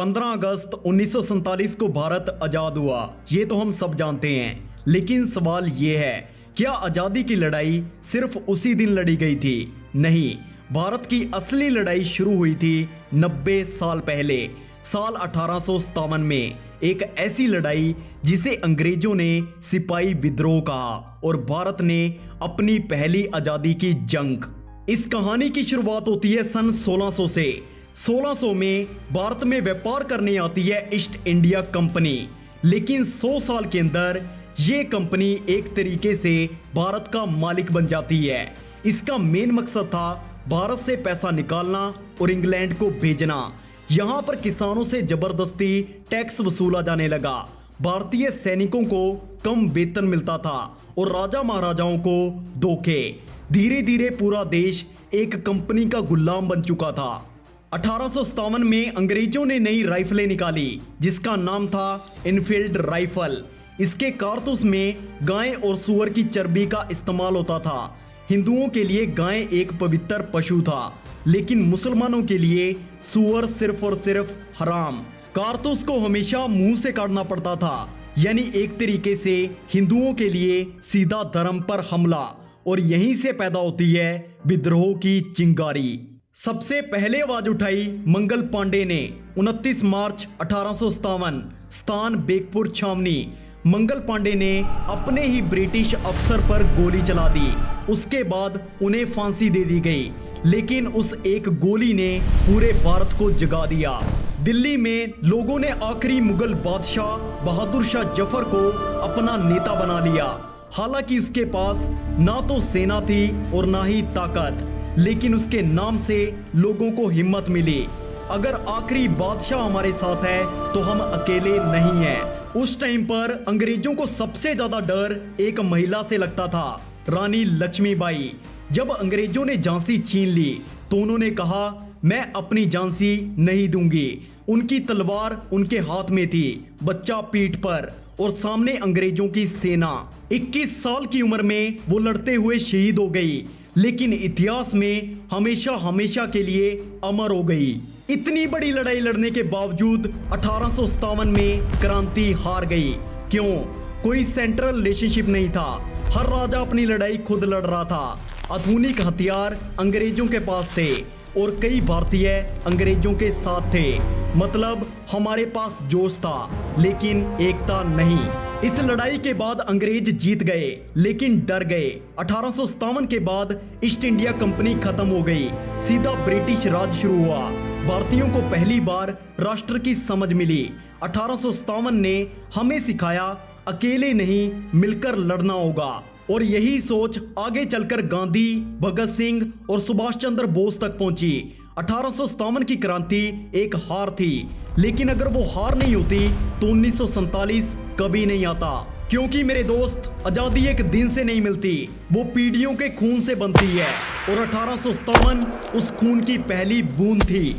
15 अगस्त 1947 को भारत आजाद हुआ, ये तो हम सब जानते हैं। लेकिन सवाल ये है, क्या आजादी की लड़ाई सिर्फ उसी दिन लड़ी गई थी? नहीं, भारत की असली लड़ाई शुरू हुई थी 90 साल पहले, साल 1857 में। एक ऐसी लड़ाई जिसे अंग्रेजों ने सिपाही विद्रोह कहा और भारत ने अपनी पहली आजादी की जंग। इस कहानी की शुरुआत होती है सन 1600 से। 1600 में भारत में व्यापार करने आती है ईस्ट इंडिया कंपनी। लेकिन 100 साल के अंदर ये कंपनी एक तरीके से भारत का मालिक बन जाती है। इसका मेन मकसद था भारत से पैसा निकालना और इंग्लैंड को भेजना। यहाँ पर किसानों से जबरदस्ती टैक्स वसूला जाने लगा। भारतीय सैनिकों को कम वेतन मिलता था और राजा महाराजाओं को धोखे। धीरे धीरे पूरा देश एक कंपनी का गुलाम बन चुका था। 1857 में अंग्रेजों ने नई राइफलें निकाली जिसका नाम था इनफील्ड राइफल। इसके कारतूस में गाय और सुअर की चर्बी का इस्तेमाल होता था। हिंदुओं के लिए गाय एक पवित्र पशु था, लेकिन मुसलमानों के लिए सुअर सिर्फ और सिर्फ हराम। कारतूस को हमेशा मुंह से काटना पड़ता था, यानी एक तरीके से हिंदुओं के लिए सीधा धर्म पर हमला। और यहीं से पैदा होती है विद्रोह की चिंगारी। सबसे पहले आवाज उठाई मंगल पांडे ने 29 मार्च 1857, स्थान बेगपुर छावनी। मंगल पांडे ने अपने ही ब्रिटिश अफसर पर गोली चला दी। उसके बाद उन्हें फांसी दे दी गई, लेकिन उस एक गोली ने पूरे भारत को जगा दिया। दिल्ली में लोगों ने आखिरी मुगल बादशाह बहादुर शाह जफर को अपना नेता बना लिया। हालांकि उसके पास ना तो सेना थी और ना ही ताकत, लेकिन उसके नाम से लोगों को हिम्मत मिली। अगर आखिरी बादशाह हमारे साथ है तो हम अकेले नहीं हैं। उस टाइम पर अंग्रेजों को सबसे ज्यादा डर एक महिला से लगता था, रानी लक्ष्मीबाई। जब अंग्रेजों ने झांसी छीन ली तो उन्होंने कहा, मैं अपनी झांसी नहीं दूंगी। उनकी तलवार उनके हाथ में थी, बच्चा पीठ पर और सामने अंग्रेजों की सेना। 21 साल की उम्र में वो लड़ते हुए शहीद हो गई, लेकिन इतिहास में हमेशा हमेशा के लिए अमर हो गई। इतनी बड़ी लड़ाई लड़ने के बावजूद 1857 में क्रांति हार गई। क्यों? कोई सेंट्रल रिलेशनशिप नहीं था। हर राजा अपनी लड़ाई खुद लड़ रहा था। आधुनिक हथियार अंग्रेजों के पास थे और कई भारतीय अंग्रेजों के साथ थे। मतलब हमारे पास जोश था, लेकिन एकता नहीं। इस लड़ाई के बाद अंग्रेज जीत गए, लेकिन डर गए। 1857 के बाद ईस्ट इंडिया कंपनी खत्म हो गई, सीधा ब्रिटिश राज शुरू हुआ। भारतीयों को पहली बार राष्ट्र की समझ मिली। 1857 ने हमें सिखाया, अकेले नहीं मिलकर लड़ना होगा। और यही सोच आगे चलकर गांधी, भगत सिंह और सुभाष चंद्र बोस तक पहुंची। 1857 की क्रांति एक हार थी, लेकिन अगर वो हार नहीं होती तो 1947 कभी नहीं आता। क्योंकि मेरे दोस्त, आजादी एक दिन से नहीं मिलती, वो पीढ़ियों के खून से बनती है। और 1857 उस खून की पहली बूंद थी।